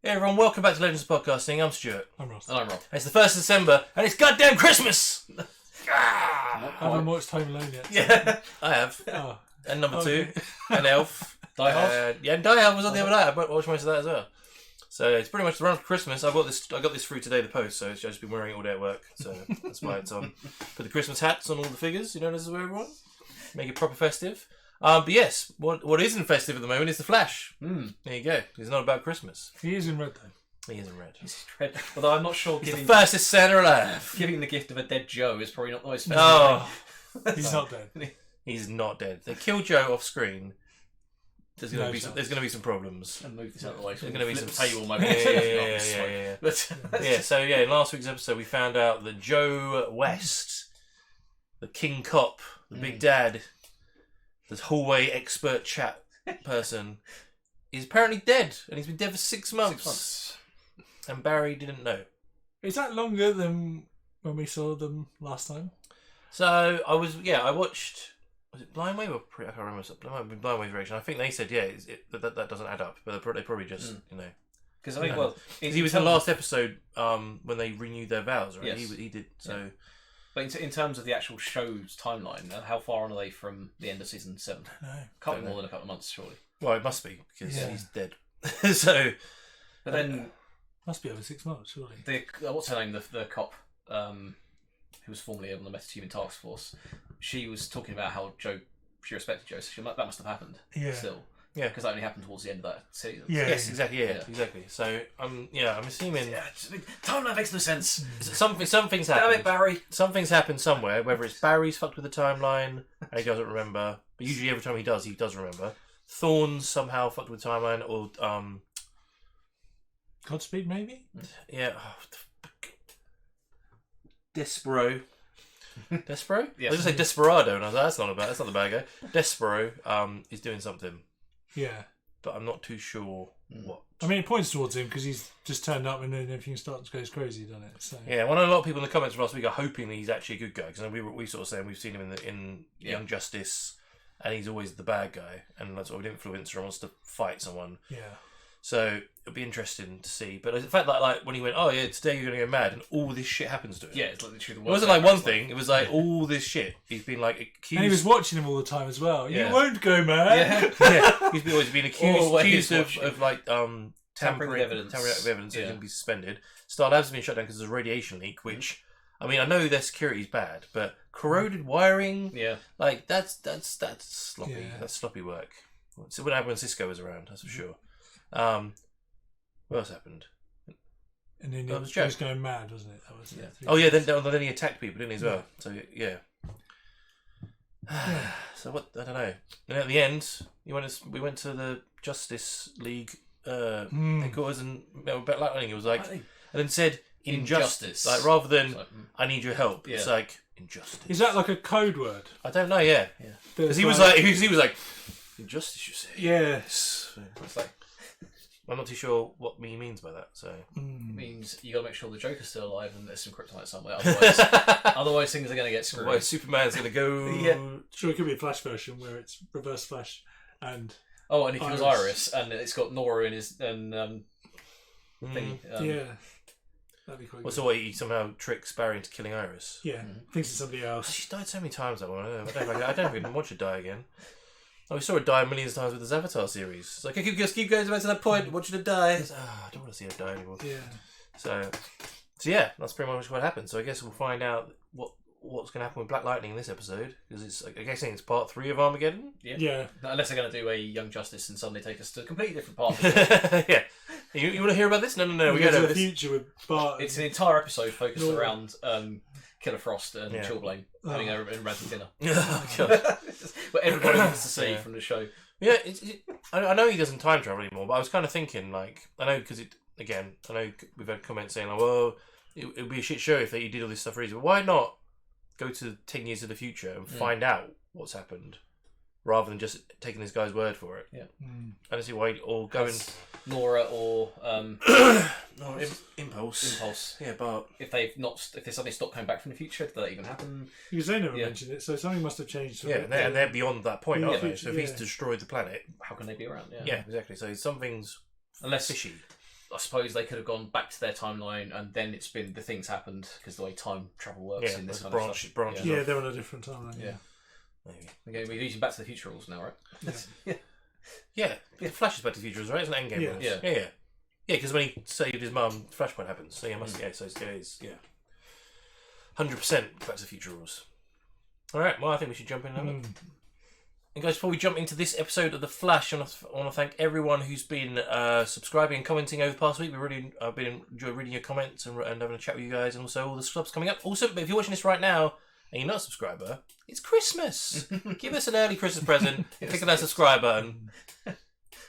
Hey everyone, welcome back to Legends of Podcasting. I'm Stuart. I'm Ross. And I'm Rob. It's the 1st of December, and it's goddamn Christmas! I haven't watched Home Alone yet. Yeah, I have. Oh. And number Okay. 2, and Elf. Die Hard? Yeah, and Die Hard was on the other night. I watched most of that as well. So it's pretty much the run for Christmas. I got this through today, the post, so I've just been wearing it all day at work. So that's why it's on. Put the Christmas hats on all the figures, you know, this is where everyone. Make it proper festive. But yes, what isn't festive at the moment is The Flash. There you go. It's not about Christmas. He is in red though. He is in red. He's red. Although I'm not sure He's giving the fastest Santa alive. the gift of a dead Joe is probably not the most festive Oh, He's not dead. he's not dead. They kill Joe off screen. There's going No to chance. be some problems. thing. And move this out of the way. There's going to be some table moment. Yeah. But So in last week's episode we found out that Joe West, the king cop, the big dad, the hallway expert chat person, is apparently dead, and he's been dead for 6 months. And Barry didn't know. Is that longer than when we saw them last time? So I watched. Was it Blind Wave or I can't remember. It might have been Blind Wave's reaction. I think they said that doesn't add up, but they probably just because I think because he was in the last episode when they renewed their vows, right? Yes. He did so. Yeah. But in terms of the actual show's timeline, how far on are they from the end of season 7? No. Can't be more than a couple of months, surely. Well, it must be because Yeah. he's dead. So, But then Must be over 6 months, surely. what's her name? The cop who was formerly on the Metahuman Task Force. She was talking about how she respected Joe. So that must have happened. Yeah. Still. Yeah. Because that only happened towards the end of that season. Yeah. yes, exactly. Yeah, exactly. So, I'm assuming Timeline makes no sense. something's Damn happened. it, Barry. Something's happened somewhere. Whether it's Barry's fucked with the timeline and he doesn't remember, but usually every time he does remember. Thorne's somehow fucked with the timeline, or Godspeed, maybe? yeah, Despero. Despero? Yes. I was going to say Desperado, and I was like, that's not the bad guy. Despero is doing something, Yeah. but I'm not too sure what. I mean, it points towards him because he's just turned up and then everything starts to go crazy, doesn't it? So. Yeah, well, I know a lot of people in the comments last week are hoping that he's actually a good guy, because we sort of saying we've seen him in Young Justice, and he's always the bad guy, and that's sort of influencer and wants to fight someone. Yeah. So it'll be interesting to see. But the fact that like when he went, oh yeah, today you're gonna go mad, and all this shit happens to him. Yeah, it's literally the It wasn't like one thing. It was like all this shit. He's been like accused. And he was watching him all the time as well. Yeah. You won't go mad. Yeah, he's always been Always accused watching. of like tampering with evidence. So he can be suspended. Star Labs has been shut down because there's a radiation leak. Which I mean, I know their security is bad, but corroded wiring. Yeah. Like that's sloppy. Yeah. That's sloppy work. So what happened when Cisco was around? That's for sure. What else happened? And then he That was was Joe. just going mad, wasn't it? That was Yeah. Oh yeah, then he attacked people, didn't he, as well? So yeah. So what? I don't know. And at the end, we went to the Justice League headquarters and met with Black Lightning. It was like, and then said injustice, Injustice. like rather than Like, I need your help. Yeah. It's like injustice. Is that like a code word? I don't know. Yeah, because he was like injustice. You say Yes. it's like I'm not too sure what he means by that. So it means you got to make sure the Joker's still alive and there's some kryptonite somewhere. Otherwise things are going to get screwed. why Superman's gonna go? Yeah. Sure, it could be a Flash version where it's reverse Flash and Oh, and he kills Iris. Iris, and it's got Nora in his thing. yeah, that'd be quite Well, good. so what, he somehow tricks Barry into killing Iris. Yeah, thinks it's somebody else. She's died so many times that one. I don't even want her to die again. Oh, we saw her die millions of times with the Avatar series. It's like, just keep going back to that point. I want you to die. It's, I don't want to see her die anymore. Yeah, So yeah, that's pretty much what happened. So I guess we'll find out what's going to happen with Black Lightning in this episode, because it's, I guess, it's part 3 of Armageddon. yeah. Unless they're going to do a Young Justice and suddenly take us to a completely different part of it. Yeah. You want to hear about this? No. We We go go to to the this. future with Bart. It's an entire episode focused Nora. around Killer Frost and Yeah. Chillblade having a random dinner. Oh, God. What everybody wants to see Yeah. from the show. Yeah, I know he doesn't time travel anymore, but I was kind of thinking, like, I know because I know we've had comments saying, like, well, it would be a shit show if he did all this stuff for easy, but why not go to 10 years of the future and find out what's happened, rather than just taking this guy's word for it? Yeah. I don't see why, or going Nora or Impulse. Yeah, but if they suddenly stop coming back from the future, did that even happen? Because they never Yeah. mentioned it, so something must have changed. yeah, and they're beyond that point, aren't they? So if he's Yeah. destroyed the planet, How can they be around? yeah, exactly. So something's Unless fishy. I suppose they could have gone back to their timeline, and then it's been the things happened because the way time travel works in this kind of stuff. Branches Yeah, off. they're on a different timeline. Yeah. Maybe. Okay, we're using Back to the Future rules now, right? Yeah. Flash is Back to the Future, right? It's an Endgame. Yeah. rules. Yeah. Yeah. Because when he saved his mum, Flashpoint happens. So yeah, so it is 100% Back to the Future rules. All right. Well, I think we should jump in now. And guys, before we jump into this episode of The Flash, I want to thank everyone who's been subscribing and commenting over the past week. I've been enjoying reading your comments and having a chat with you guys, and also all the subs coming up. Also, if you're watching this right now and you're not a subscriber, it's Christmas. Give us an early Christmas present. Click on that subscribe button,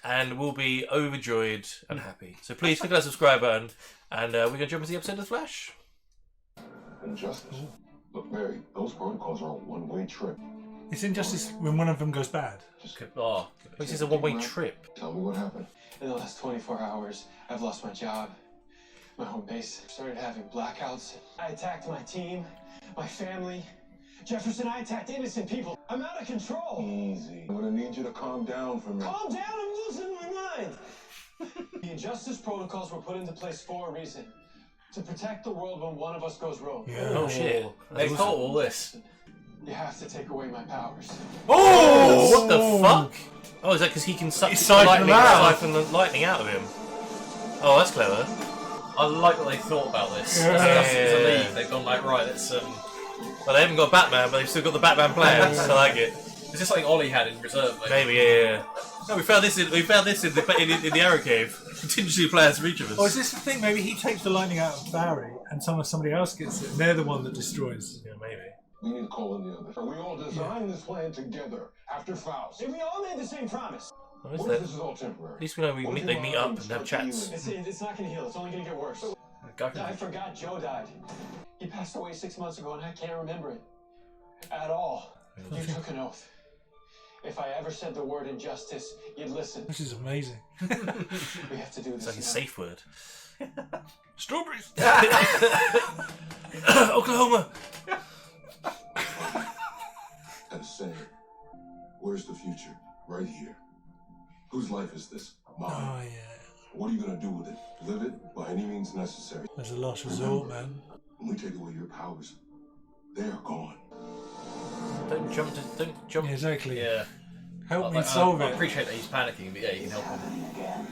and we'll be overjoyed and happy. So please click on that subscribe button, and we're going to jump into the episode of The Flash. Injustice. Look, Mary, those protocols are a one-way trip. It's injustice when one of them goes bad. This is a one-way trip. Tell me what happened. In the last 24 hours, I've lost my job, my home base. Started having blackouts. I attacked my team, my family. Jefferson, I attacked innocent people. I'm out of control. Easy. I'm gonna need you to calm down for me. Calm down, I'm losing my mind. The injustice protocols were put into place for a reason. To protect the world when one of us goes rogue. Yeah. Oh shit! They thought all this. You have to take away my powers. Oh! What the fuck? Oh, is that because he can siphon the lightning out of him? Oh, that's clever. I like what they thought about this. Yeah. As a league, they've gone like, right, let's. Well, they haven't got Batman, but they've still got the Batman plans. I like it. Is this something Ollie had in reserve? Maybe, yeah. No, we found this in the Arrow Cave. Contingency plans for each of us. Or is this the thing? Maybe he takes the lightning out of Barry, and somebody else gets it, and they're the one that destroys. Yeah, maybe. We need to call in the others. We all designed this plan together after Faust. And we all made the same promise. What is What that? if this is all temporary? At least we know they meet up and have chats. It's not going to heal. It's only going to get worse. I forgot Joe died. He passed away 6 months ago, and I can't remember it at all. You took an oath. If I ever said the word injustice, you'd listen. This is amazing. We have to do It's this. like a safe word. Strawberries. Oklahoma. And say, where's the future? Right here. Whose life is this? Mine. Oh yeah. What are you gonna do with it? Live it by any means necessary. That's a last resort, man. When we take away your powers, they are gone. Don't jump. Yeah, exactly. Yeah. Help me solve I it. appreciate that he's panicking, but yeah, you can help him. Again.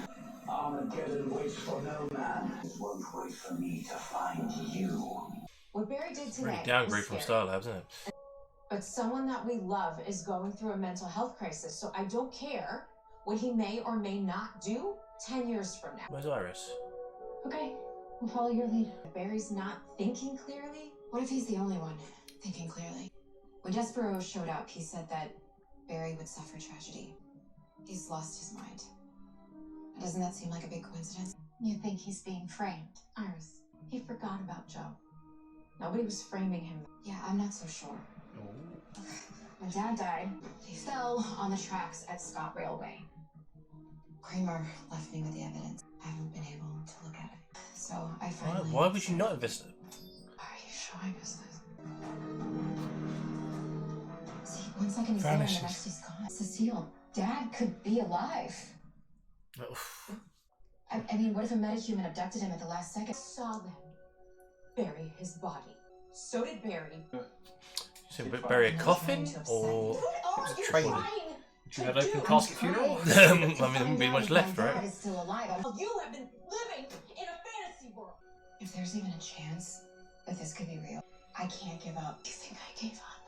Armageddon waits for no man. It won't wait for me to find you. What Barry did today Really downgrade was from scary. Star Labs, isn't it? But someone that we love is going through a mental health crisis, so I don't care what he may or may not do 10 years from now. Where's Iris? Okay, we'll follow your lead. If Barry's not thinking clearly, what if he's the only one thinking clearly? When Despero showed up, he said that Barry would suffer tragedy. He's lost his mind. Doesn't that seem like a big coincidence? You think he's being framed? Iris, he forgot about Joe. Nobody was framing him. Yeah, I'm not so sure. When Dad died, he fell on the tracks at Scott Railway. Kramer left me with the evidence. I haven't been able to look at it. So I finally... Why would you not invest it? Why are you showing us this? See, 1 second he's Vanishes. there and the next he's gone. Cecile, Dad could be alive. I mean, what if a metahuman abducted him at the last second? Saw them bury his body. So did Barry. So bury a coffin or What are you train? trying You had to an open do? casket I'm funeral? trying. I mean, there wouldn't be much left, My right? dad is still alive. You have been living in a fantasy world. If there's even a chance that this could be real, I can't give up. You think I gave up?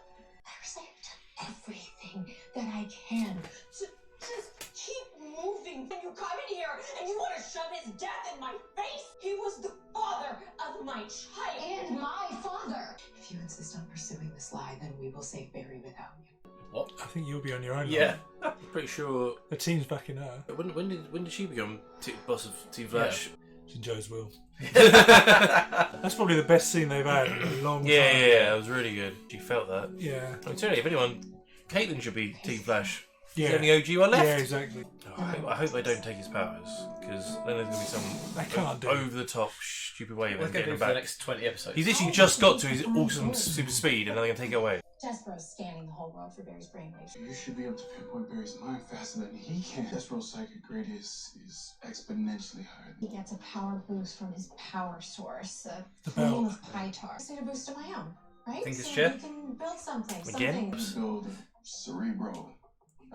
I've done everything that I can to just keep moving. When you come in here and you want to shove his death in my face, he was the father of my child. And my father. If you insist on pursuing this lie, then we will save Barry without you. What? I think you'll be on your own. Yeah. I'm pretty sure. The team's backing her. When did she become boss of Team Flash? It's in Joe's will. That's probably the best scene they've had in a long time. Yeah, that was really good. She felt that. Yeah. I mean, certainly, if anyone, Caitlin should be Team Flash. Yeah. She's the only OG one left. Yeah, exactly. Oh, I hope they don't take his powers, because then there's going to be some They can't do it. over-the-top, stupid way of We're him going to getting do him for the back. next 20 episodes. He's literally just got to his awesome super speed, and then they're going to take it away. Despero's scanning the whole world for Barry's brainwaves. You should be able to pinpoint Barry's mind faster than he can. Despero's psychic radius is exponentially higher. He gets a power boost from his power source, The the name belt. of Pytar. I need a boost of my own, right? Think it's so Jet? you can build something. Again? Build Cerebro.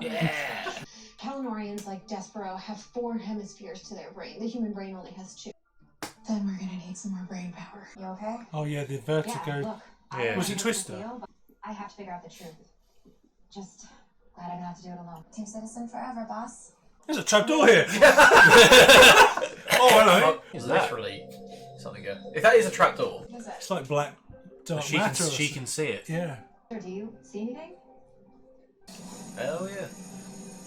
Yeah. Pelnorians like Despero have 4 hemispheres to their brain. The human brain only has 2. Then we're gonna need some more brain power. You okay? Oh yeah, the Yeah, vertigo. look. I Yeah. don't Was know it how Twister? to feel, but I have to figure out the truth. Just glad I don't have to do it alone. Team Citizen forever, boss. There's a trapdoor here. Oh, hello. It's literally something good. If that is a trapdoor, What is it? It's like black dark She can, matter. or she something. can see it. Yeah. Do you see anything? hell yeah.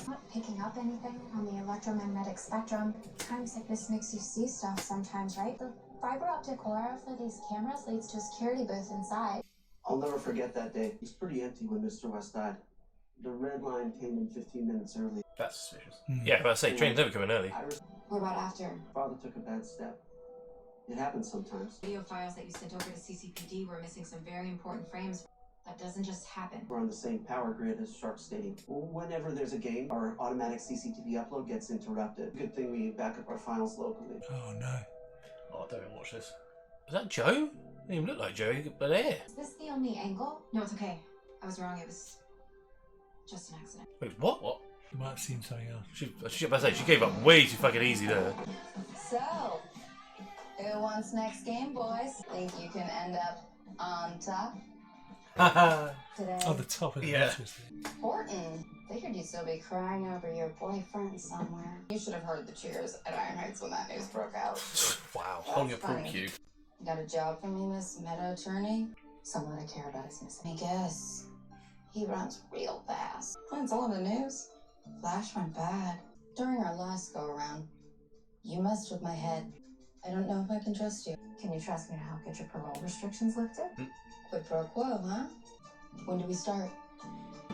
Not picking up anything on the electromagnetic spectrum. Time sickness makes you see stuff sometimes, right? The fiber optic aura for these cameras leads to a security booth inside. I'll never forget that day. It was pretty empty when Mr. West died. The red line came in 15 minutes early. That's suspicious. Yeah, but I say trains never come in early. What about after? Father took a bad step. It happens sometimes. Video files that you sent over to CCPD were missing some very important frames. That doesn't just happen. We're on the same power grid as Shark Stadium. Whenever there's a game, our automatic CCTV upload gets interrupted. Good thing we back up our files locally. Oh no. Oh, I don't even watch this. Was that Joe? Didn't even look like Joe, but there. Is this the only angle? No, it's okay. I was wrong. It was just an accident. Wait, what? What? You might have seen something else. She about to say, she gave up way too fucking easy there. So, who wants next game, boys? Think you can end up on top today? Oh, the top of the Yeah. mattress. Important. Figured you'd still be crying over your boyfriend somewhere. You should have heard the cheers at Iron Heights when that news broke out. Wow. Holding a That's pool funny. cube. Got a job for me, Miss Meta Attorney? Someone I care about is missing. I guess he runs real fast. That's all in the news. Flash went bad. During our last go-around, you messed with my head. I don't know if I can trust you. Can you trust me to help get your parole restrictions lifted? Quid pro quo, huh? When do we start?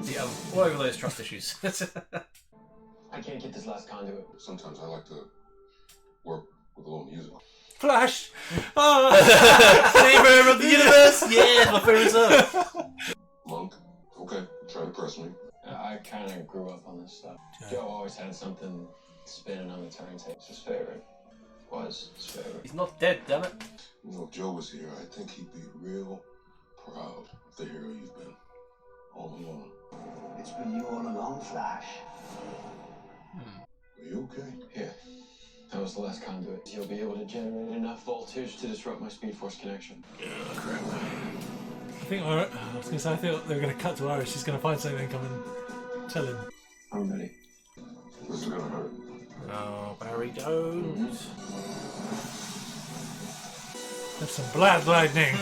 Yeah, all over those trust issues. I can't get this last conduit. Sometimes I like to work with a little music. Flash! Savior of the universe! Yeah, my favourite song. Monk, okay, try to press me. I kind of grew up on this stuff. Joe always had something spinning on the turntable. It's his favorite. Was his favorite. He's not dead, damn it. You know, if Joe was here, I think he'd be real proud of the hero you've been. All along. It's been you all along, Flash. Are you okay? Yeah. That was the last conduit. He'll be able to generate enough voltage to disrupt my Speed Force connection. Crap. I think I was going to say, I thought they were going to cut to Iris. She's going to find something and come and tell him. I'm ready. This is gonna hurt. Oh, Barry, don't. There's some black lightning.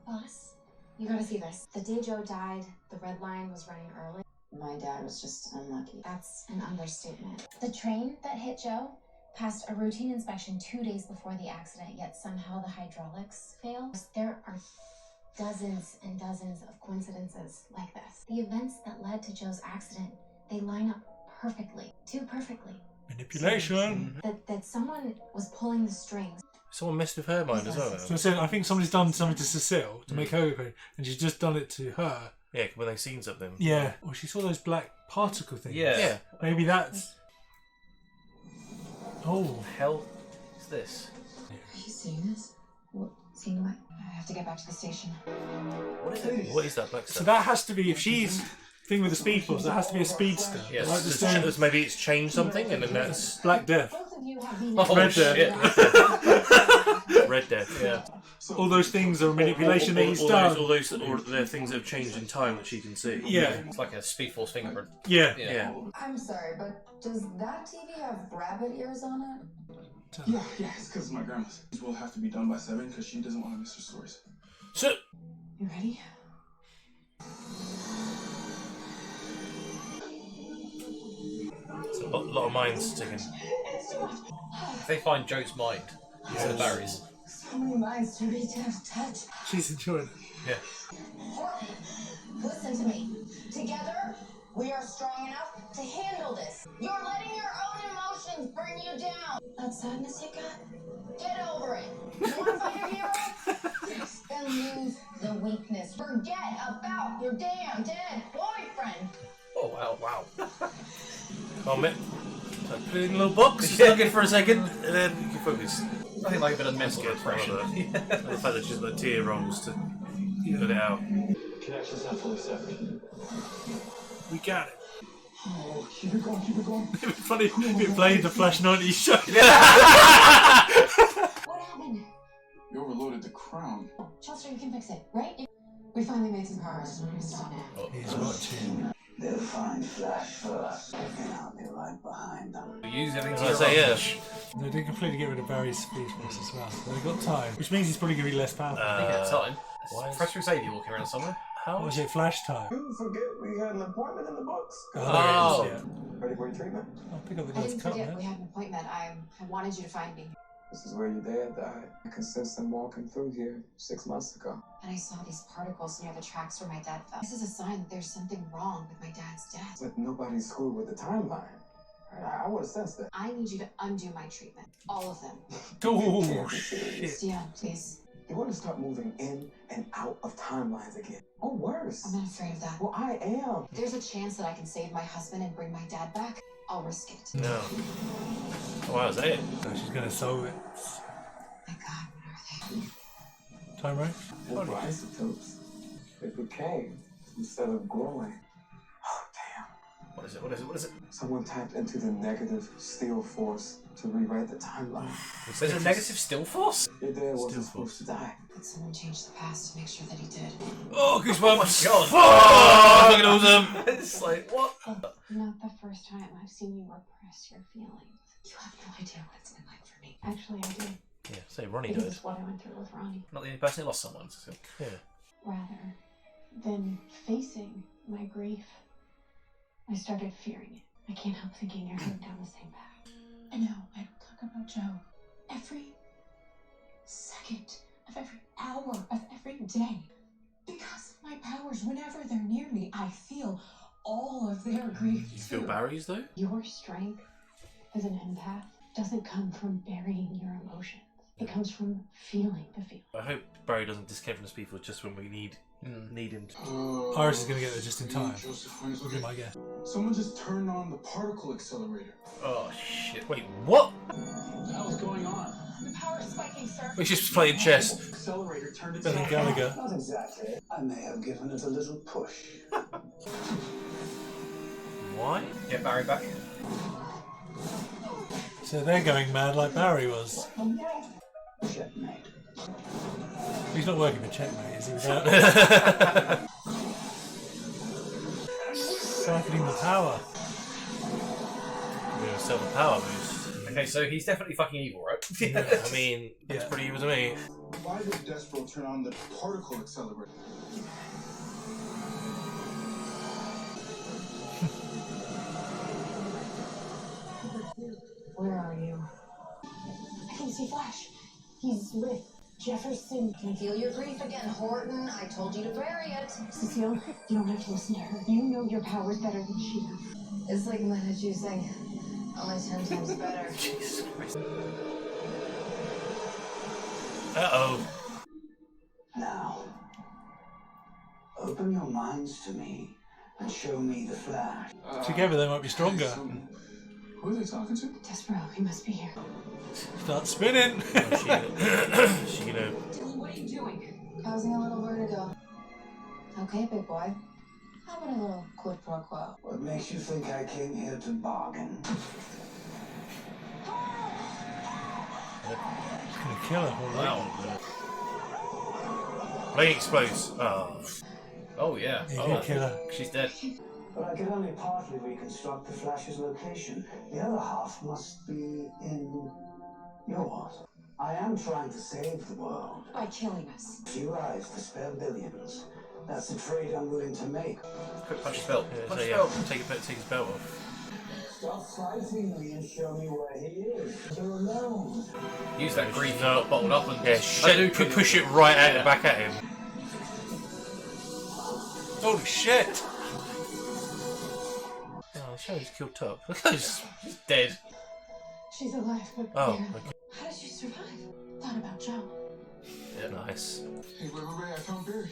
Boss, you gotta see this. The day Joe died, the red line was running early. My dad was just unlucky. That's an understatement. The train that hit Joe passed a routine inspection 2 days before the accident, yet somehow the hydraulics failed. There are dozens and dozens of coincidences like this. The events that led to Joe's accident, they line up perfectly. Too perfectly. Manipulation. That someone was pulling the strings. Someone messed with her mind as well. So I said, I think somebody's done something to Cecile to make her go crazy, and she's just done it to her. Yeah, when they've seen something. Yeah. Well, she saw those black particle things. Yeah. Yeah. Maybe that's. Oh. What the hell is this? Are you seeing this? What? Seeing what? I have to get back to the station. What is it? What is that black So stuff? that has to be, if she's thing with the speed force, that has to be a speedster. Yes. Like the It's stone- ch- maybe it's changed something and then that's Black Death. Both of you have been Oh, Red shit. Red Death. Yeah. All those things are manipulation that he's done. all those they're things that have changed in time that she can see. Yeah. It's like a Speed Force fingerprint. Yeah. Yeah. I'm sorry, but does that TV have rabbit ears on it? Yeah, it's because it's my grandma's. It will have to be done by 7 because she doesn't want to miss her stories. So You ready? it's a lot of minds ticking. If they find Joe's mind instead of Barry's. So many minds to reach out to touch. She's enjoying it. Yeah. Listen to me. Together, we are strong enough to handle this. You're letting your own emotions bring you down. That sadness you got? Get over it. You want to find your hero? Then lose the weakness. Forget about your damn dead boyfriend. Oh, wow. Oh, man. So put it in a little box, just look it for a second, and then you can focus. I think like a bit of mental repression. The fact that just the tear rolls to put it out. Connection's not fully severed. We got it. Oh, keep it going. It'd be funny if it played the Flash 90s show. What happened? You overloaded the crown. Chester, you can fix it, right? We finally made some progress. We're gonna stop now. He's watching. They'll find Flash first, and I'll be right behind them. Use everything to I your say advantage. They did completely get rid of Barry's speed force as well. So they've got time, which means he's probably going to be less powerful. I think at the time. why is- Professor Xavier walking around somewhere. How Was it Flash time? You forget we had an appointment in the books. Oh, there it is, Ready for your treatment? I'll pick up the I guy's didn't cup, forget man. we had an appointment. I wanted you to find me. This is where your dad died. I can sense them walking through here 6 months ago. And I saw these particles near the tracks where my dad fell. This is a sign that there's something wrong with my dad's death. But nobody's screwed with the timeline. I would have sensed that. I need you to undo my treatment. All of them. Oh, shit. Stian, please. You want to start moving in and out of timelines again. Or worse. I'm not afraid of that. Well, I am. There's a chance that I can save my husband and bring my dad back. I'll risk it. No. Oh, wow, is that it? So she's going to solve it. My God, what are they? Time right? Well, for isotopes, they became instead of growing. Oh, damn. What is it? Someone tapped into the negative steel force to rewrite the timeline. There's a negative still force? Your dad wasn't supposed to die. Did someone change the past to make sure that he did? Oh, goosebumps! God. Oh, fucking awesome! It's like, what? Not the first time I've seen you repress your feelings. You have no idea what it's been like for me. Actually, I do. Yeah, say Ronnie Because died. it's what I went through with Ronnie. Not the only person who lost someone. So. Yeah. Rather than facing my grief, I started fearing it. I can't help thinking you're heading down the same path. I know, I don't talk about Joe. Every second of every hour of every day. Because of my powers, whenever they're near me, I feel all of their grief. You feel Barry's though? Your strength as an empath doesn't come from burying your emotions. It comes from feeling the feeling. I hope Barry doesn't discount from his people just when we need him to. Iris is going to get there just in time. Joseph, Would be my guess. someone just turned on the particle accelerator. Oh, shit. Wait, what? What the hell's going on? The power is spiking, sir. We're just playing chess. Accelerator turned Billy itself Gallagher. Not exactly. I may have given it a little push. Why? Get Barry back. So they're going mad like Barry was. Checkmate. He's not working for Checkmate, is he? Without siphoning the power. We're gonna sell the power boost. Okay, so he's definitely fucking evil, right? I mean, that's pretty evil to me. Why did Despero turn on the particle accelerator? Where are you? I can see Flash. He's with Jefferson. Can feel your grief again, Horton. I told you to bury it. Cecile, you don't have to listen to her. You know your powers better than she does. It's like meta juicing, only 10 times better. Uh-oh. Now, open your minds to me and show me the Flash. Together they might be stronger. Who are they talking to? Despero, he must be here. Start spinning. She gonna... Dylan, what are you doing? Causing a little vertigo. Okay, big boy. How about a little quid pro quo? What makes you think I came here to bargain? It's going to kill her. Wow. Plane explodes. Oh. Oh, yeah. He's Oh, going to kill her. she's dead. But I can only partly reconstruct the Flash's location. The other half must be in yours. I am trying to save the world. By killing us. Few lives to spare billions. That's a trade I'm willing to make. Quick punch his belt. Yeah, Punch so his yeah, belt. take his belt off. Stop fighting me and show me where he is. You're alone. Use that grief bottled up and Yeah, shit, push it right at back at him. Holy shit! Oh, the show just killed Top. Look at this. He's dead. She's alive, but Oh, barely. okay. How did you survive? Thought about Joe. Yeah, nice. Hey, wait, I found Barry.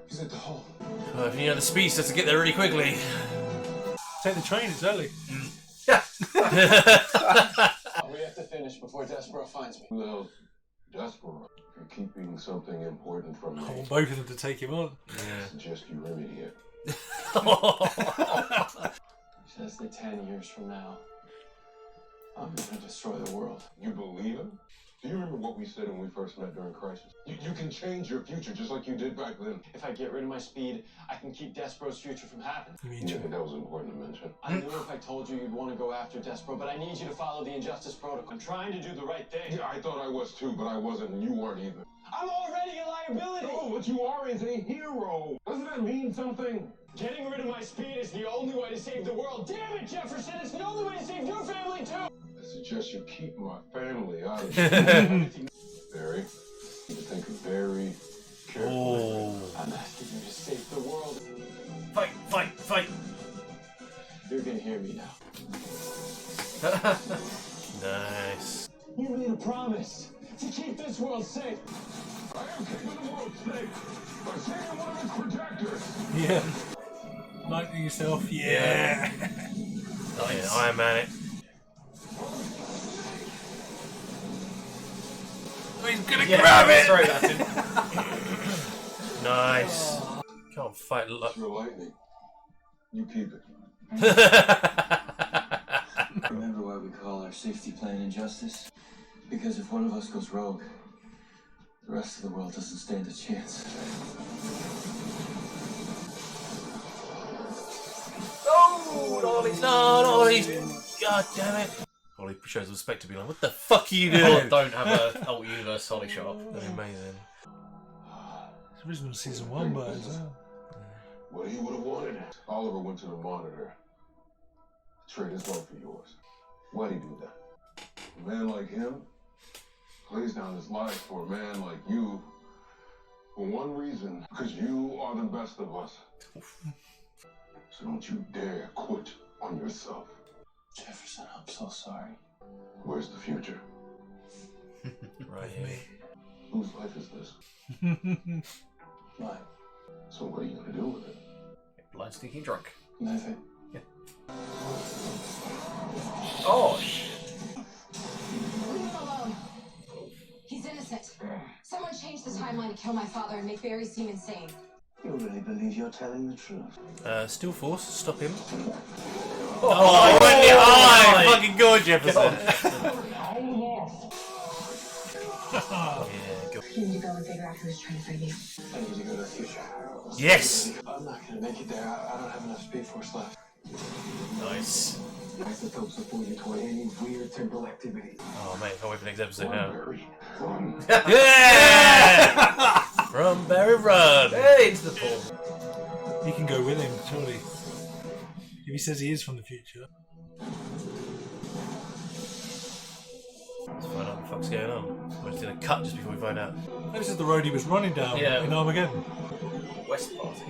He's at the hall. Well, if you know the speed, has to get there really quickly. Take the train, it's early. Yeah. We have to finish before Despero finds me. Who the hell's Despero? If you're keeping something important from me, I want both of them to take him on. I suggest you remedy it. He says that 10 years from now, I'm gonna destroy the world. You believe him? Do you remember what we said when we first met during Crisis? You can change your future just like you did back then. If I get rid of my speed, I can keep Despero's future from happening. You mean You think that was important to mention? I knew if I told you you'd want to go after Despero, but I need you to follow the Injustice Protocol. I'm trying to do the right thing. Yeah, I thought I was too, but I wasn't, and you weren't either. I'm already a liability! Oh, what you are is a hero! Doesn't that mean something? Getting rid of my speed is the only way to save the world. Damn it, Jefferson! It's the only way to save your family, too! I suggest you keep my family out of it. Barry, you think very carefully. I'm asking you to save the world. Fight, fight, fight. You're gonna hear me now. Nice. You made a promise to keep this world safe. I am keeping the world safe by saving one of its protectors. Yeah. Lightning yourself, yeah. Nice. Iron Man it. Oh, he's gonna grab it! Throw that in. Nice. Can't fight It's your lightning. You keep it. Remember why we call our safety plan Injustice? Because if one of us goes rogue, the rest of the world doesn't stand a chance. No, Ollie. God damn it. Ollie shows respect to be like, what the fuck are you doing? Don't have a alt universe Holly shot. That'd be amazing. It's original season 1, but as well. What he would have wanted. Oliver went to the Monitor. Trade his love for yours. Why'd he do that? A man like him lays down his life for a man like you for one reason, because you are the best of us. So don't you dare quit on yourself. Jefferson, I'm so sorry. Where's the future? Right here. Whose life is this? Mine. So what are you gonna do with it? Blind sneaking drunk. Nothing. Yeah. Oh shit. Leave him alone. He's innocent. Someone changed the timeline to kill my father and make Barry seem insane. You really believe you're telling the truth? Still force, stop him. Oh, he went in the eye! Fucking good, Jefferson. Yeah, go. You need to go and figure out who's trying to frame you. I need to go to the future. Yes! I'm not gonna make it there. I don't have enough speed force left. Nice. Isotopes afford you toward any weird temporal activity. Oh, mate, I can't wait for the next episode now. Run. Yeah! Run, Barry, run! Hey, into the pool. You can go with him, surely. If he says he is from the future. Let's find out what the fuck's going on. We're just gonna cut just before we find out. This is the road he was running down in Armageddon. West Party.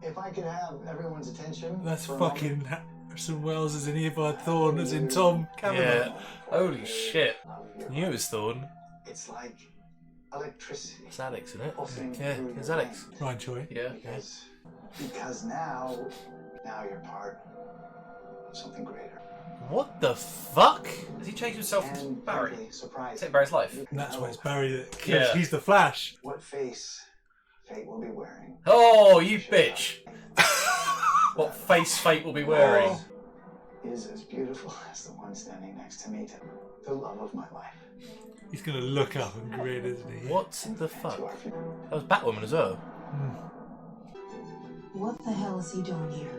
If I could have everyone's attention. That's for a fucking Harrison Wells as in Earbud Thorne as in Tom Cameron. Yeah. Holy shit. moment. Knew it was Thorne. It's like electricity. It's Alex, isn't it? pulsing Yeah, through it's your Alex. veins. Ryan Choi. Yeah. Because now you're part of something greater. What the fuck? Has he changed himself And to Barry? frankly, surprising. Take Barry's life. And that's why it's Barry that kills. Yeah. He's the Flash. What face fate will be wearing. Oh, you bitch. What face fate will be wearing? Is as beautiful as the one standing next to me, the love of my life. He's gonna look up and grin, isn't he? What the fuck? That was Batwoman as well. What the hell is he doing here?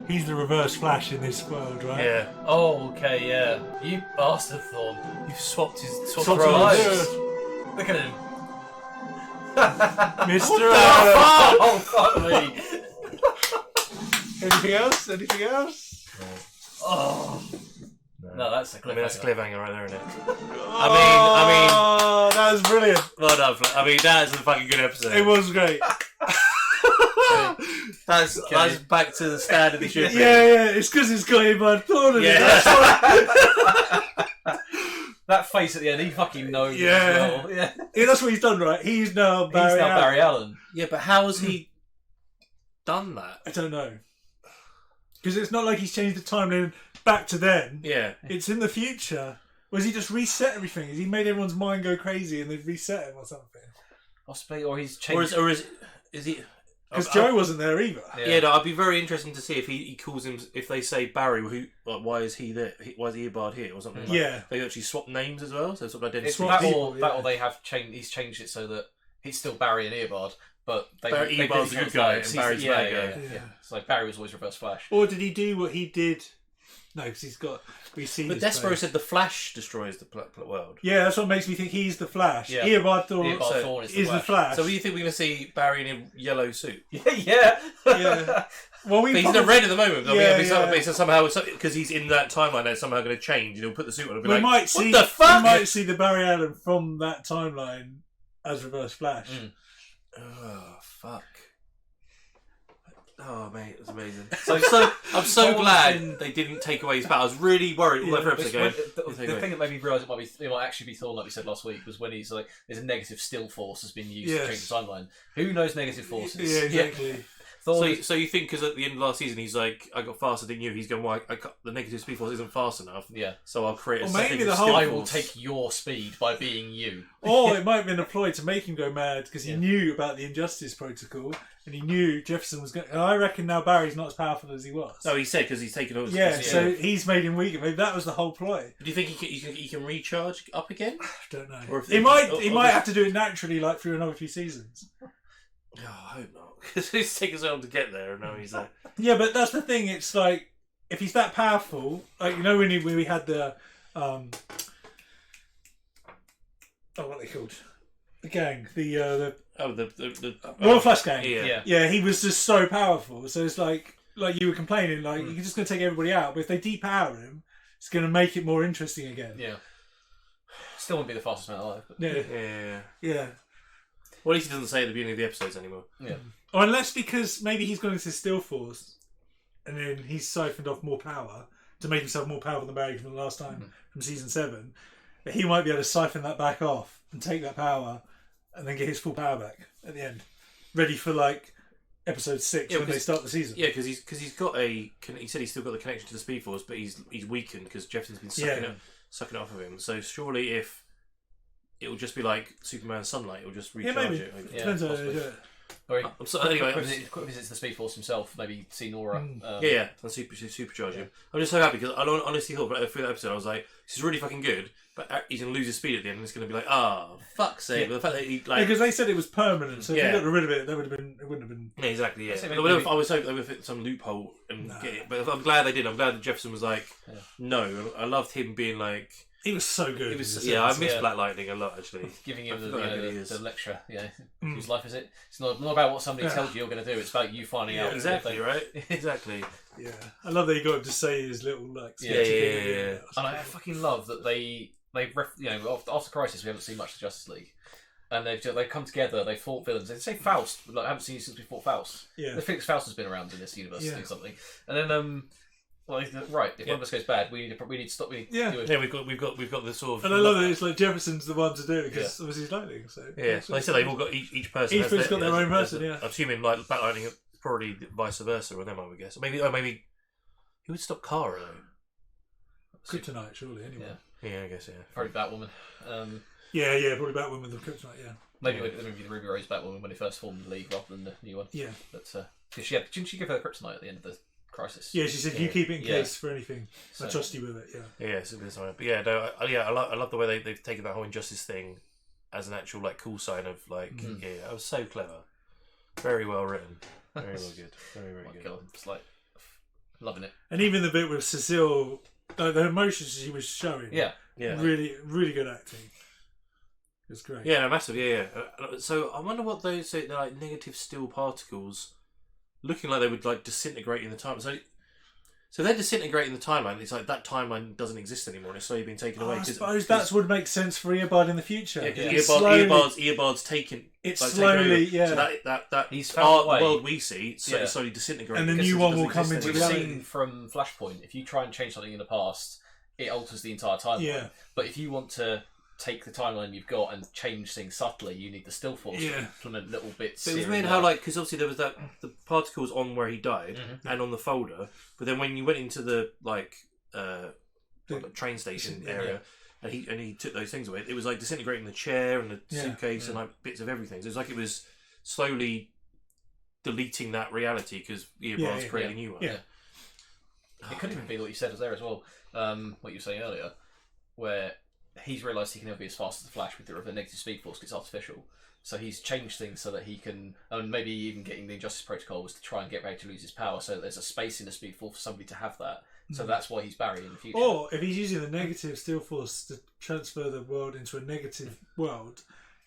He's the reverse Flash in this world, right? Yeah. Oh, okay, yeah. You bastard, Thorn. You've swapped his Swapped roles. roles. Look at him. Mr. Oh, fuck me. Anything else? Anything else? Oh. No, that's a cliffhanger. I mean, that's a cliffhanger right there, isn't it? Oh, that was brilliant. Well done. I mean, that's a fucking good episode. It was great. That's back to the standard he should be. Yeah, it's because it's got him on thorn in it. That's that face at the end, he fucking knows as well. Yeah, that's what he's done, right? He's now Barry Allen. Yeah, but how has he done that? I don't know. Because it's not like he's changed the timeline back to then. Yeah. It's in the future. Or has he just reset everything? Has he made everyone's mind go crazy and they've reset him or something? Possibly, or he's changed. Or is he? Because Joe wasn't there either. Yeah, no, I'd be very interested to see if he calls him. If they say Barry, why is he there? Why is Eobard here or something? Yeah, they actually swap names as well. So sort of identity. That or they have changed. He's changed it so that he's still Barry and Eobard, but Eobard's a good guy and Barry's a bad guy. Yeah. It's like Barry was always Reverse Flash. Or did he do what he did? No, because he's got. We've seen. But Despero said the Flash destroys the world. Yeah, that's what makes me think he's the Flash. Yeah. Eobard Thawne is the Flash. So, do you think we're going to see Barry in a yellow suit? Yeah. Well, he's in a red at the moment. So somehow, because he's in that timeline, they're somehow going to change. And he'll put the suit on and be like, "What the fuck?" We might see the Barry Allen from that timeline as Reverse Flash. Oh fuck. Oh mate, it's amazing. I'm so glad they didn't take away his power. I was really worried all that episode going. The thing that made me realise it might actually be Thorne, like we said last week, was when he's like, "There's a negative still force has been used to change the timeline." Who knows negative forces? Yeah, exactly. So you think because at the end of last season he's like, I got faster than you. He's going, well, the negative speed force isn't fast enough. Yeah. So I'll create a maybe the whole I will take your speed by being you. Or it might have been a ploy to make him go mad because he knew about the Injustice Protocol and he knew Jefferson was going. And I reckon now Barry's not as powerful as he was. No, he said because he's taken over. Yeah, so he's made him weaker. Maybe that was the whole ploy. Do you think he can recharge up again? I don't know. Or he might have to do it naturally, like through another few seasons. Oh, I hope not. Because he's taken so long to get there, and now he's like. Yeah, but that's the thing. It's like if he's that powerful, like when we had the what are they called? The gang, the Royal Flush Gang. Yeah, he was just so powerful. So it's like you were complaining, like you're just going to take everybody out, but if they depower him, it's going to make it more interesting again. Yeah. Still won't be the fastest man alive. But... Yeah. Well, at least he doesn't say at the beginning of the episodes anymore. Yeah. Or unless because maybe he's gone into Still Force and then he's siphoned off more power to make himself more powerful than Barry from the last time from season 7. But he might be able to siphon that back off and take that power and then get his full power back at the end. Ready for like episode 6 when they start the season. Yeah, because he's got he said he's still got the connection to the Speed Force, but he's weakened because Jefferson's been sucking it off of him. So surely if it will just be like Superman's sunlight, it'll just recharge it. Maybe. Depends how they do it. Anyway, quick visits the Speed Force himself, maybe see Nora. And supercharge him. I'm just so happy because I honestly thought through that episode I was like, this is really fucking good, but he's going to lose his speed at the end and it's going to be like, fuck's sake. But the fact that he because they said it was permanent, so if you got rid of it, it wouldn't have been. Yeah, exactly. Yeah, I was hoping they would fit some loophole and get it, but I'm glad they did. I'm glad that Jefferson was like, no. I loved him being like. He was so good. I miss Black Lightning a lot, actually. Giving him the lecture, whose life is it? It's not about what somebody tells you you're going to do. It's about you finding out. Exactly, right? Exactly. Yeah, I love that he got him to say his little And I fucking love that they after Crisis we haven't seen much of Justice League, and they've come together. They fought villains. They say Faust. I haven't seen you since we fought Faust. Yeah, I think Faust has been around in this universe doing something, and then. Well, right. If one of us goes bad, we need to stop. We've got this sort of. And I love that it's like Jefferson's the one to do it because obviously he's Lightning. So like I said, they've all got each person. Each person's got their own person. Yeah. I'm assuming like Black Lightning, probably vice versa with them. I would guess. Maybe who would stop Kara though? Kryptonite, surely. Anyway. Yeah, I guess. Yeah. Probably Batwoman. Probably Batwoman with the Kryptonite. Yeah. Maybe the Ruby Rose Batwoman when they first formed the League rather than the new one. Yeah. But didn't she give her the Kryptonite at the end of the Crisis? Yeah, she said you keep it in case for anything. I trust you with it. Yeah. Yeah, I love the way they've taken that whole Injustice thing as an actual like cool sign of like that was so clever, very well written, very well good, very good. God, it's like loving it. And even the bit with Cecile, the emotions she was showing. Yeah. Really, really good acting. It's great. Yeah, no, massive. Yeah. So I wonder what those they're like negative still particles. Looking like they would like disintegrate in the time. So So they're disintegrating the timeline. It's like that timeline doesn't exist anymore. And it's slowly being taken away. I suppose that would make sense for Earbud in the future. Yeah, because It's slowly- Earbud's taken. It's like, slowly, taken over. yeah. So that He's found a way. the world we see is slowly disintegrating. And the because new it one doesn't will come exist into anymore. We've reality. seen from Flashpoint, if you try and change something in the past, it alters the entire timeline. Yeah. But if you want to take the timeline you've got and change things subtly, you need the still force to implement little bits. So it was here weird and how, there. like, because obviously there was the particles on where he died and on the folder, but then when you went into the train station area and he took those things away, it was like disintegrating the chair and the suitcase and like bits of everything. So it was like it was slowly deleting that reality because Earbud's creating a new one. Yeah. It could even be what you said was there as well. What you were saying earlier, where he's realised he can never be as fast as the Flash with the negative speed force because it's artificial. So he's changed things so that he can, and maybe even getting the Injustice Protocol was to try and get Barry to lose his power. So there's a space in the speed force for somebody to have that. So that's why he's Barry in the future. Or if he's using the negative steel force to transfer the world into a negative world,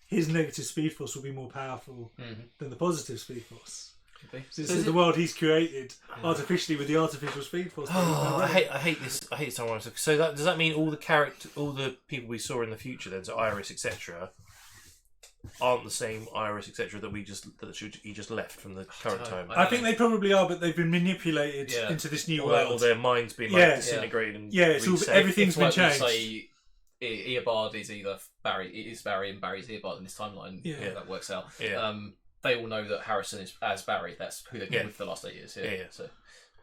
his negative speed force will be more powerful than the positive speed force. So this is the world he's created artificially with the artificial speed force. I hate this. I hate this time. So does that mean all the people we saw in the future then, so Iris, etc., aren't the same Iris, etc., that he just left from the current time? I think they probably are, but they've been manipulated into this new world. Or their minds being disintegrated and everything's been It's like changed. we say Earbud is either Barry, it is Barry, and Barry's Earbud in this timeline. Yeah. That works out. Yeah. They all know that Harrison is as Barry. That's who they've been with for the last 8 years.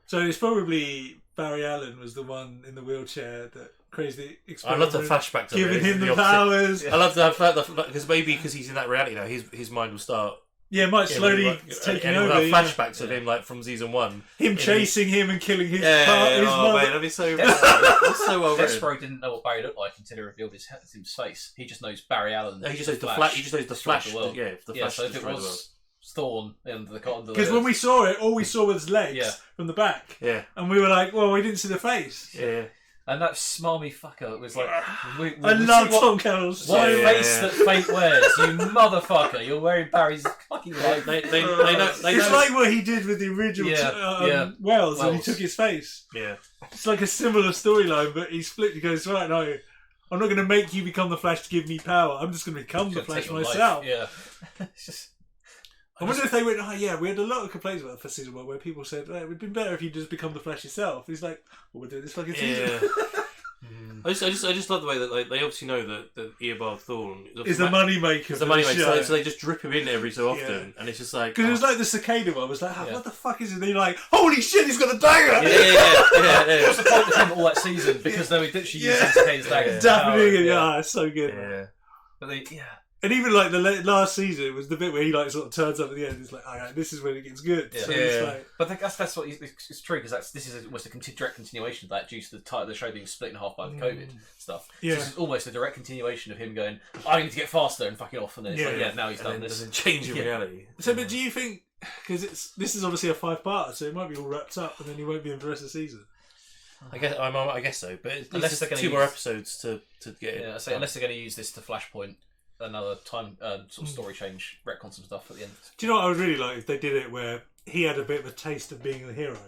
So it's probably Barry Allen was the one in the wheelchair that crazy I experiment. love the flashback to giving it. him the opposite. powers. I love that because he's in that reality now. His mind will start. Might slowly taking over. Flashbacks of him like from season 1. Him chasing him and killing his mother. Man, that'd be so. That's so well written. Despero didn't know what Barry looked like until he revealed his face. He just knows Barry Allen. He just knows the Flash. He just knows the Flash. The world. The Flash. So if it was Thorn and because when we saw it, all we saw was legs from the back. Yeah, and we were like, "Well, we didn't see the face." Yeah, and that smarmy fucker was like, "I love Tom Carroll's face that Fate wears, you motherfucker! You're wearing Barry's fucking life." It's like what he did with the original Wells, and he took his face. Yeah, it's like a similar storyline, but he split. He goes, "Right, no, I'm not going to make you become the Flash to give me power. I'm just going to become the Flash myself." Yeah, it's just. I wonder if they went, we had a lot of complaints about the first season 1 where people said, it would be better if you just become the Flash yourself. He's like, well, we're doing this fucking season. I just love the way that they obviously know that Earbud Thorn is the money maker. It's the money maker, so they just drip him in every so often, and it's just like because it was like the cicada one. I was like, what the fuck is it? And you're like, holy shit, he's got a dagger! Yeah. What's the point of him all that season? Because they were literally using cicada's dagger. Definitely, it's so good. Yeah, but and even like the last season, it was the bit where he like sort of turns up at the end. It's like, this is when it gets good. Yeah. So it's like, but that's what it's true because this is almost a direct continuation of that due to the show being split in half by the COVID stuff. Yeah. So this is almost a direct continuation of him going, I need to get faster and fucking off, and then it's now he's done this. Doesn't change in reality. So, but do you think because this is obviously a 5-parter, so it might be all wrapped up, and then he won't be in the rest of the season? I guess so, but unless there's 2 more episodes to get it. Yeah, unless they're going to use this to Flashpoint. Another time sort of story change, retcon some stuff at the end. Do you know what I would really like if they did it where he had a bit of a taste of being the hero,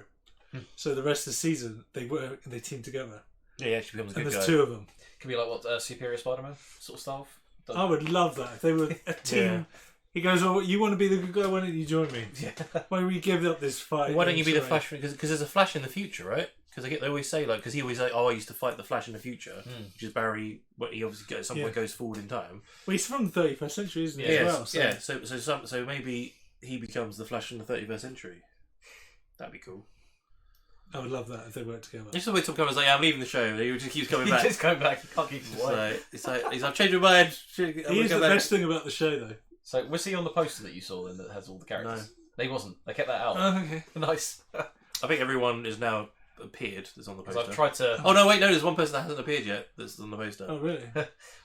so the rest of the season they work and they team together. Yeah, he actually becomes a good and there's guy. 2 of them. Could be like what Superior Spider-Man sort of style. I would love that if they were a team. Yeah. He goes, "Oh, you want to be the good guy? Why don't you join me? Why don't we give up this fight? Why don't you be the Flash? Because there's a Flash in the future, right? Because they always say because he always like, I used to fight the Flash in the future, which is Barry. What he obviously at some point goes forward in time. Well, he's from the 31st century, isn't he? As well, so. So maybe he becomes the Flash in the 31st century. That'd be cool. I would love that if they worked together. This is the way Tom Cruise like, I'm leaving the show. And he just keeps coming back. He just coming back. He can't keep him away. He's I've changed my mind. He is the best thing about the show, though. So was he on the poster that you saw then that has all the characters? No, he wasn't. They kept that out. Oh, okay. Nice. I think everyone is now appeared that's on the poster. I've tried to. Oh no! Wait, no. There's one person that hasn't appeared yet. That's on the poster. Oh really?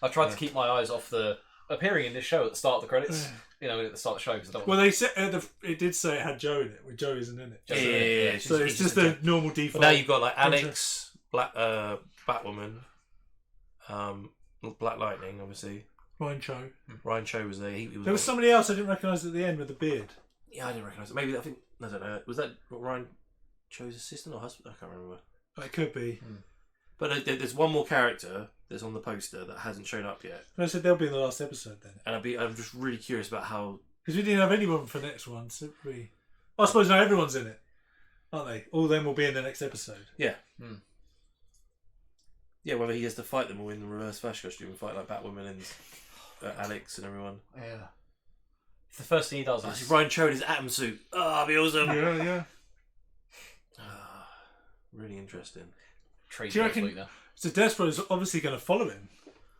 I've tried to keep my eyes off the appearing in this show at the start of the credits. At the start of the show because I don't. Well, they said it did say it had Joe in it. Where Joe isn't in it. Yeah. So it's just a normal default. But now you've got like Alex, Batwoman, Black Lightning, obviously. Ryan Cho. Ryan Cho was there. He was there was somebody else I didn't recognise at the end with the beard. Yeah, I didn't recognise it. Maybe I don't know. Was that Ryan Cho's assistant or husband? I can't remember. It could be. But there's one more character that's on the poster that hasn't shown up yet. I said they'll be in the last episode then. And I'm just really curious about how... Because we didn't have anyone for the next one, so we... I suppose now everyone's in it, aren't they? All of them will be in the next episode. Yeah. Yeah, whether he has to fight them all in the reverse Flash costume and fight like Batwoman and Alex and everyone. Yeah. The first thing he does is... Brian Cho in his Atom suit. That'd be awesome. Yeah. Really interesting. Do you reckon... So Despero's obviously going to follow him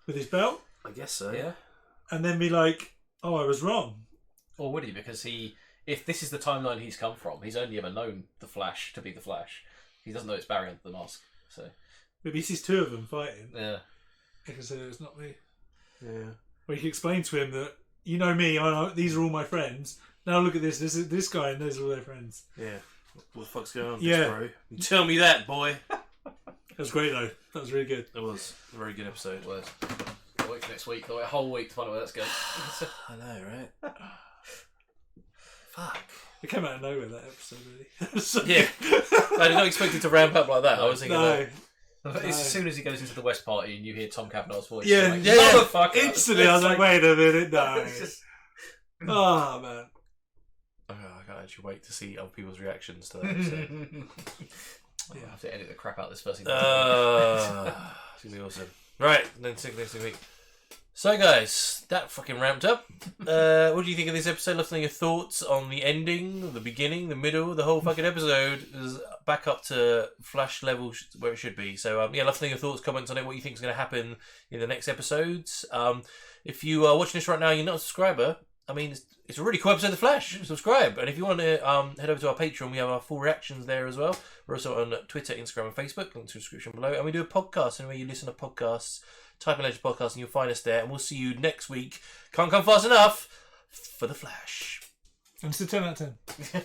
with his belt? I guess so. Yeah. And then be like, oh, I was wrong. Or would he? Because if this is the timeline he's come from, he's only ever known the Flash to be the Flash. He doesn't know it's Barry under the mask. So maybe he sees two of them fighting. Yeah. He can say it's not me. Yeah. Or you can explain to him that, you know me, these are all my friends. Now look at this. This is this guy and those are all their friends. Yeah. What the fuck's going on, Yeah. bro? Tell me that, boy. That was great though. That was really good. It was a very good episode. It was. Can't wait for next week. Can't wait a whole week to find out where that's going. I know, right? Fuck. It came out of nowhere, that episode, really. So... Yeah. I did not expect it to ramp up like that. I was thinking that. As soon as he goes into the West Party and you hear Tom Cavanaugh's voice, yeah, like, motherfucker. Instantly, I was like, wait a minute, no. Oh, man. Oh, I can't actually wait to see other people's reactions to that episode. I have to edit the crap out of this first thing. It's going to be awesome. Right, then next week. So, guys, that fucking ramped up. What do you think of this episode? Love to know your thoughts on the ending, the beginning, the middle, the whole fucking episode is back up to Flash level where it should be. So, love to know your thoughts, comments on it, what you think is going to happen in the next episodes. If you are watching this right now and you're not a subscriber, I mean, it's a really cool episode of The Flash. Subscribe. And if you want to head over to our Patreon, we have our full reactions there as well. We're also on Twitter, Instagram, and Facebook. Link to the description below. And we do a podcast. Anywhere you listen to podcasts, type in Legend Podcast and you'll find us there. And we'll see you next week. Can't come fast enough for The Flash. And it's a 10 out of 10.